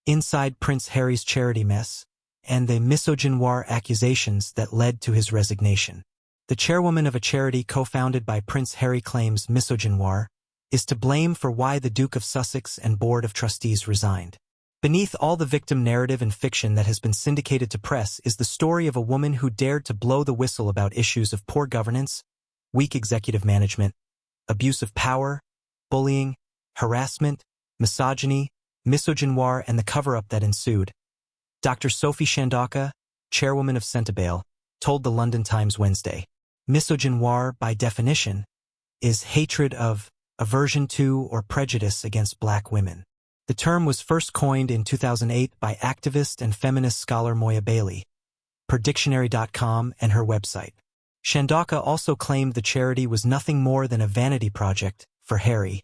inside Prince Harry's charity mess, and the misogynoir accusations that led to his resignation. The chairwoman of a charity co-founded by Prince Harry claims misogynoir is to blame for why the Duke of Sussex and Board of Trustees resigned. Beneath all the victim narrative and fiction that has been syndicated to press is the story of a woman who dared to blow the whistle about issues of poor governance, weak executive management, abuse of power, bullying, harassment, misogyny, misogynoir, and the cover-up that ensued. Dr. Sophie Shandoka, chairwoman of Centibale, told the London Times Wednesday, misogynoir, by definition, is hatred of, aversion to, or prejudice against black women. The term was first coined in 2008 by activist and feminist scholar Moya Bailey, per dictionary.com and her website. Shandoka also claimed the charity was nothing more than a vanity project for Harry,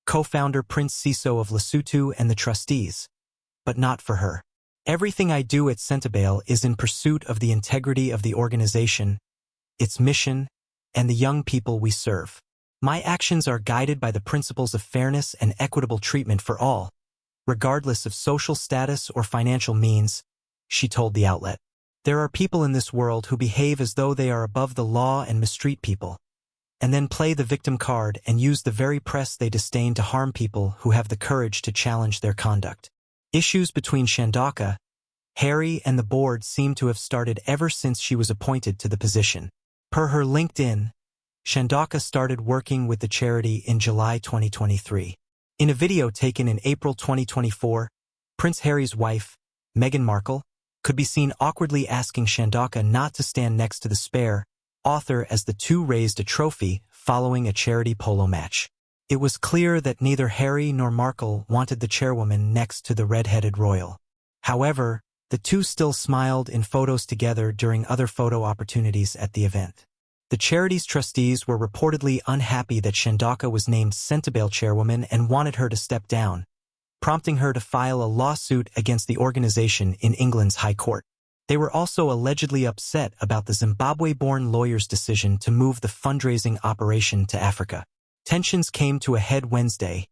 co-founder Prince Siso of Lesotho and the trustees, but not for her. Everything I do at Centibale is in pursuit of the integrity of the organization, its mission, and the young people we serve. My actions are guided by the principles of fairness and equitable treatment for all, regardless of social status or financial means, she told the outlet. There are people in this world who behave as though they are above the law and mistreat people, and then play the victim card and use the very press they disdain to harm people who have the courage to challenge their conduct. Issues between Shandoka, Harry, and the board seem to have started ever since she was appointed to the position. Per her LinkedIn, Shandoka started working with the charity in July 2023. In a video taken in April 2024, Prince Harry's wife, Meghan Markle, could be seen awkwardly asking Shandoka not to stand next to the spare author as the two raised a trophy following a charity polo match. It was clear that neither Harry nor Markle wanted the chairwoman next to the red-headed royal. However, the two still smiled in photos together during other photo opportunities at the event. The charity's trustees were reportedly unhappy that Shandoka was named Centibale chairwoman and wanted her to step down, prompting her to file a lawsuit against the organization in England's High Court. They were also allegedly upset about the Zimbabwe-born lawyer's decision to move the fundraising operation to Africa. Tensions came to a head Wednesday,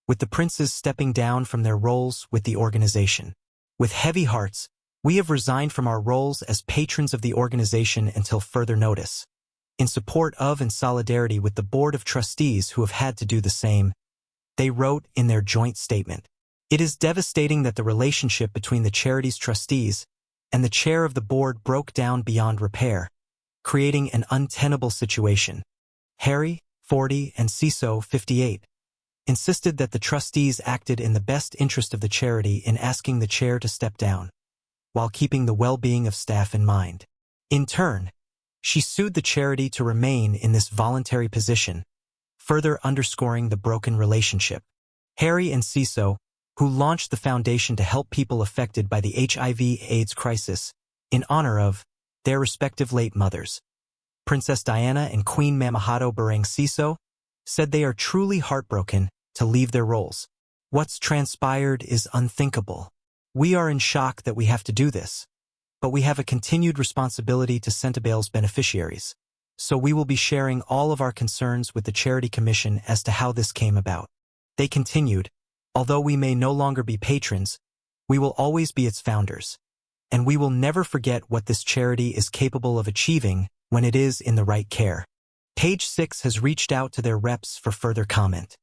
with the princes stepping down from their roles with the organization. With heavy hearts, we have resigned from our roles as patrons of the organization until further notice. In support of and solidarity with the Board of Trustees who have had to do the same, they wrote in their joint statement. It is devastating that the relationship between the charity's trustees and the chair of the board broke down beyond repair, creating an untenable situation. Harry, 40, and Siso, 58, insisted that the trustees acted in the best interest of the charity in asking the chair to step down, while keeping the well-being of staff in mind. In turn, she sued the charity to remain in this voluntary position, further underscoring the broken relationship. Harry and Siso, who launched the foundation to help people affected by the HIV/AIDS crisis in honor of their respective late mothers, Princess Diana and Queen Mamahado Barang Siso, said they are truly heartbroken to leave their roles. What's transpired is unthinkable. We are in shock that we have to do this, but we have a continued responsibility to Centibale's beneficiaries, so we will be sharing all of our concerns with the Charity Commission as to how this came about. They continued, although we may no longer be patrons, we will always be its founders, and we will never forget what this charity is capable of achieving when it is in the right care. Page 6 has reached out to their reps for further comment.